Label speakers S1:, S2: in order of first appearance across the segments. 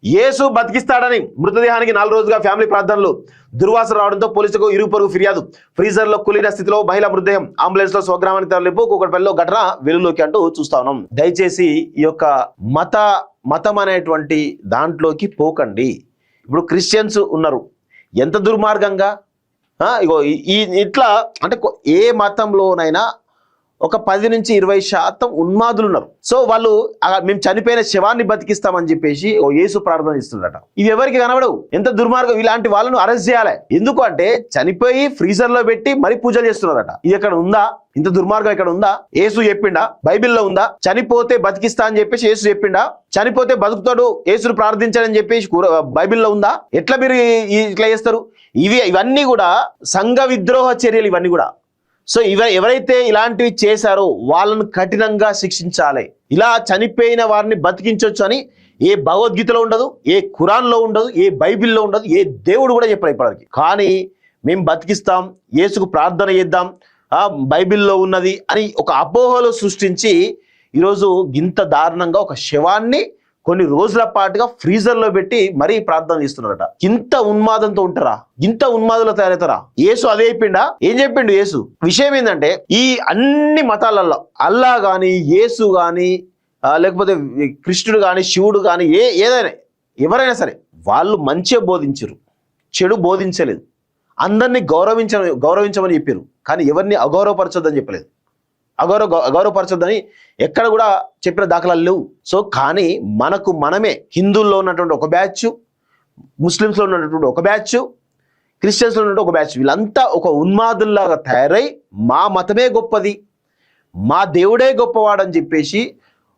S1: యేసు బతికిస్తాడని మృతదేహానికి 4 రోజులుగా ఫ్యామిలీ ప్రార్థనలు. దుర్వాసన రావడంతో పోలీసులకు ఇరుగు పొరుగు ఫిర్యాదు. ఫ్రీజర్లో కులిన స్థితిలో మహిళా మృతదేహం. అంబులెన్స్ లో స్వగ్రామానికి తరలింపు. కూకట్పల్లిలో ఘటన వెలుగులోకి అంటూ చూస్తా ఉన్నాం. దయచేసి ఈ యొక్క మతం అనేటువంటి దాంట్లోకి పోకండి. ఇప్పుడు క్రిస్టియన్స్ ఉన్నారు, ఎంత దుర్మార్గంగా ఇగో ఇట్లా అంటే ఏ మతంలోనైనా ఒక 10 నుంచి 20% ఉన్మాదులు ఉన్నారు. సో వాళ్ళు మేము చనిపోయిన శవాన్ని బతికిస్తామని చెప్పేసి యేసు ప్రార్థన ఇస్తున్నారట. ఇవి ఎవరికి కనబడవు. ఎంత దుర్మార్గం. ఇలాంటి వాళ్ళను అరెస్ట్ చేయాలి. ఎందుకు అంటే చనిపోయి ఫ్రీజర్ లో పెట్టి మరి పూజలు చేస్తున్నారట. ఇది ఎక్కడ ఉందా? ఇంత దుర్మార్గం ఇక్కడ ఉందా? యేసు చెప్పిండా? బైబిల్లో ఉందా? చనిపోతే బతికిస్తా అని చెప్పేసి యేసు చెప్పిండా? చనిపోతే బతుకుతాడు యేసును ప్రార్థించాలని చెప్పేసి బైబిల్లో ఉందా? ఎట్లా మీరు ఇట్లా చేస్తారు? ఇవన్నీ కూడా సంఘ విద్రోహ చర్యలు ఇవన్నీ కూడా. సో ఎవరైతే ఇలాంటివి చేశారో వాళ్ళను కఠినంగా శిక్షించాలి. ఇలా చనిపోయిన వారిని బతికించవచ్చు అని ఏ భగవద్గీతలో ఉండదు, ఏ ఖురాన్లో ఉండదు, ఏ బైబిల్లో ఉండదు, ఏ దేవుడు కూడా చెప్పారు ఇప్పటివరకు. కానీ మేము బతికిస్తాం, యేసుకు ప్రార్థన చేద్దాం, బైబిల్లో ఉన్నది అని ఒక అపోహలు సృష్టించి ఈరోజు ఇంత దారుణంగా ఒక శవాన్ని కొన్ని రోజుల పాటుగా ఫ్రీజర్ లో పెట్టి మరీ ప్రార్థన చేస్తున్నారట. ఇంత ఉన్మాదంతో ఉంటారా? ఇంత ఉన్మాదులు తయారవుతారా? యేసు అదే చెప్పిండా? ఏం చెప్పిండు యేసు? విషయం ఏంటంటే ఈ అన్ని మతాలలో అల్లా గాని, యేసు గాని, లేకపోతే కృష్ణుడు గాని, శివుడు గాని, ఏదైనా ఎవరైనా సరే వాళ్ళు మంచిగా బోధించరు, చెడు బోధించలేదు. అందరినీ గౌరవించమని చెప్పారు, కానీ ఎవరిని అగౌరవపరచొద్దని చెప్పలేదు. అగౌరవపరచొద్దని ఎక్కడ కూడా చెప్పిన దాఖలాలు లేవు. సో కానీ మనమే హిందువుల్లో ఉన్నటువంటి ఒక బ్యాచ్, ముస్లిమ్స్లో ఉన్నటువంటి ఒక బ్యాచ్, క్రిస్టియన్స్లో ఉన్నటువంటి ఒక బ్యాచ్, వీళ్ళంతా ఒక ఉన్మాదుల్లాగా తయారై మా మతమే గొప్పది, మా దేవుడే గొప్పవాడని చెప్పేసి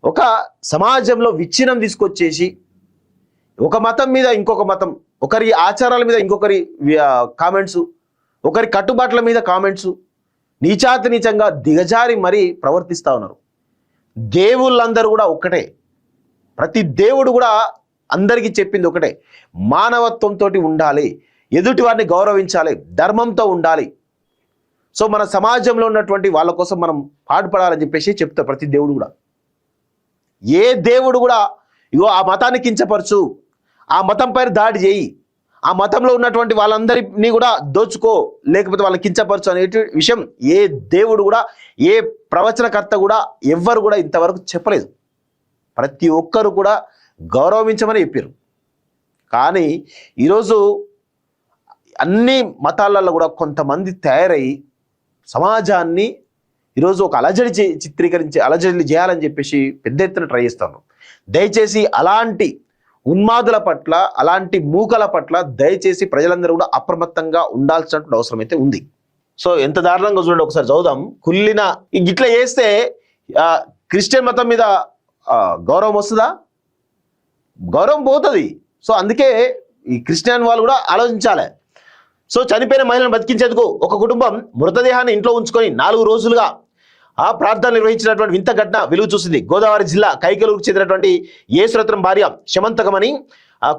S1: ఒక సమాజంలో విచ్ఛిన్నం తీసుకొచ్చేసి ఒక మతం మీద ఇంకొక మతం, ఒకరి ఆచారాల మీద ఇంకొకరి కామెంట్స్, ఒకరి కట్టుబాట్ల మీద కామెంట్స్, నీచంగా దిగజారి మరీ ప్రవర్తిస్తూ ఉన్నారు. దేవుళ్ళందరూ కూడా ఒక్కటే, ప్రతి దేవుడు కూడా అందరికీ చెప్పింది ఒకటే, మానవత్వంతో ఉండాలి, ఎదుటి వారిని గౌరవించాలి, ధర్మంతో ఉండాలి. సో మన సమాజంలో ఉన్నటువంటి వాళ్ళ కోసం మనం పాటుపడాలని చెప్పేసి చెప్తారు ప్రతి దేవుడు కూడా. ఏ దేవుడు కూడా ఇగో ఆ మతాన్ని కించపరచు, ఆ మతం పైన దాడి చేయి, ఆ మతంలో ఉన్నటువంటి వాళ్ళందరినీ కూడా దోచుకో, లేకపోతే వాళ్ళని కించపరచు అనే విషయం ఏ దేవుడు కూడా, ఏ ప్రవచనకర్త కూడా, ఎవ్వరు కూడా ఇంతవరకు చెప్పలేదు. ప్రతి ఒక్కరు కూడా గౌరవించమని చెప్పారు. కానీ ఈరోజు అన్ని మతాలలో కూడా కొంతమంది తయారై సమాజాన్ని ఈరోజు ఒక అలజడి చేయాలని చెప్పేసి పెద్ద ఎత్తున ట్రై చేస్తాను. దయచేసి అలాంటి ఉన్మాదుల పట్ల, అలాంటి మూకల పట్ల దయచేసి ప్రజలందరూ కూడా అప్రమత్తంగా ఉండాల్సినటువంటి అవసరం అయితే ఉంది. సో ఎంత దారుణంగా చూడండి, ఒకసారి చదువుదాం. కుళ్ళిన ఇట్లా చేస్తే క్రిస్టియన్ మతం మీద గౌరవం వస్తుందా? గౌరవం పోతుంది. సో అందుకే ఈ క్రిస్టియన్ వాళ్ళు కూడా ఆలోచించాలి. సో చనిపోయిన మహిళను బతికించేందుకు ఒక కుటుంబం మృతదేహాన్ని ఇంట్లో ఉంచుకొని 4 రోజులుగా ప్రార్థన నిర్వహించినటువంటి వింత ఘటన వెలుగు చూసింది. గోదావరి జిల్లా కైకలూరుకు చెందినటువంటి యేసురత్నం భార్య శమంతకమని,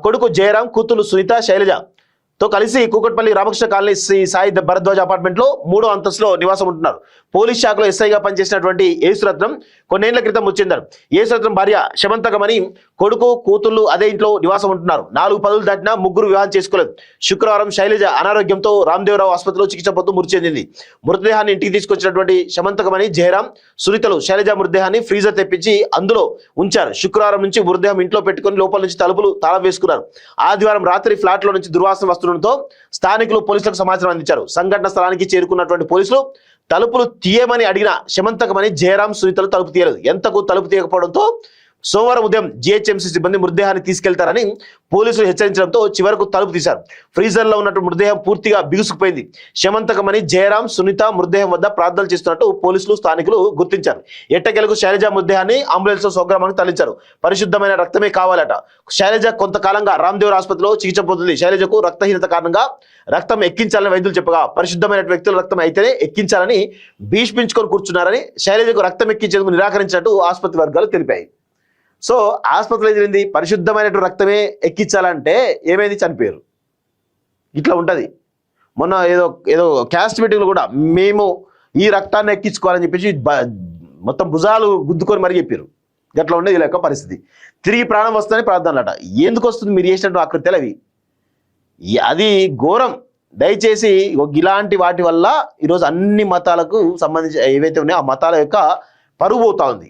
S1: కొడుకు జయరాం, కూతురు సునీత, శైలజతో కలిసి కూకట్పల్లి రామకృష్ణ కాలనీ శ్రీ సాయి భరద్వాజ్ అపార్ట్మెంట్ లో 3వ అంతస్తులో నివాసం ఉంటున్నారు. పోలీస్ శాఖలో ఎస్ఐగా పనిచేసినటువంటి యేసురత్నం కొన్నేళ్ల క్రితం వచ్చిందారు. యేసురత్నం భార్య శమంతకమని, కొడుకు, కూతుళ్ళు అదే ఇంట్లో నివాసం ఉంటున్నారు. 4 పదులు దాటినా ముగ్గురు వివాహం చేసుకోలేదు. శుక్రవారం శైలజ అనారోగ్యంతో రామదేవరావు ఆసుపత్రిలో చికిత్స పొందుతూ మృతి చెందింది. మృతదేహాన్ని ఇంటికి తీసుకొచ్చినటువంటి శమంతకమని, జయరాం, సునీతలు శైలజ మృతదేహాన్ని ఫ్రీజర్ తెప్పించి అందులో ఉంచారు. శుక్రవారం నుంచి మృతదేహం ఇంట్లో పెట్టుకుని లోపల నుంచి తలుపులు తాళం వేసుకున్నారు. ఆదివారం రాత్రి ఫ్లాట్ లో నుంచి దుర్వాసన వస్తుండటంతో స్థానికులు పోలీసులకు సమాచారం అందించారు. సంఘటన స్థలానికి చేరుకున్నటువంటి పోలీసులు తలుపులు తీయమని అడిగిన శమంతకమని, జయరాం, సునీతలు తలుపు తీయలేదు. ఎంతకు తలుపు తీయకపోవడంతో సోమవారం ఉదయం జిహెచ్ఎంసీ సిబ్బంది మృతదేహాన్ని తీసుకెళ్తారని పోలీసులు హెచ్చరించడంతో చివరకు తలుపు తీశారు. ఫ్రీజర్ లో ఉన్నట్టు మృతదేహం పూర్తిగా బిగుసుకుపోయింది. శమంతకమని, జయరాం, సునీత మృతదేహం వద్ద ప్రార్థనలు చేస్తున్నట్టు పోలీసులు, స్థానికులు గుర్తించారు. ఎట్టకేలకు శైలజ మృతదేహాన్ని అంబులెన్స్ లో స్వగ్రామానికి తరలించారు. పరిశుద్ధమైన రక్తమే కావాలట. శైలజ కొంతకాలంగా రామదేవరావు ఆసుపత్రిలో చికిత్స పొందుతుంది. శైలజకు రక్తహీనత కారణంగా రక్తం ఎక్కించాలని వైద్యులు చెప్పగా పరిశుద్ధమైన వ్యక్తుల రక్తం అయితేనే ఎక్కించాలని భీష్మించుకొని కూర్చున్నారని, శైలజకు రక్తం ఎక్కించేందుకు నిరాకరించినట్టు ఆసుపత్రి వర్గాలు తెలిపాయి. సో ఆసుపత్రిలో జరిగింది పరిశుద్ధమైనటువంటి రక్తమే ఎక్కించాలంటే ఏమైంది? చనిపోయారు. ఇట్లా ఉంటుంది. మొన్న ఏదో క్యాస్ట్ మీటింగ్లో కూడా మేము ఈ రక్తాన్ని ఎక్కించుకోవాలని చెప్పేసి మొత్తం భుజాలు గుద్దుకొని మరీ చెప్పారు. గట్లా ఉండేది వీళ్ళ యొక్క పరిస్థితి. తిరిగి ప్రాణం వస్తుందని ప్రార్థనలట. ఎందుకు వస్తుంది మీరు చేసినట్టు ఆకృత్యాలు అవి? అది ఘోరం. దయచేసి ఇలాంటి వాటి వల్ల ఈరోజు అన్ని మతాలకు సంబంధించి ఏవైతే ఉన్నాయో ఆ మతాల యొక్క పరువు పోతా ఉంది.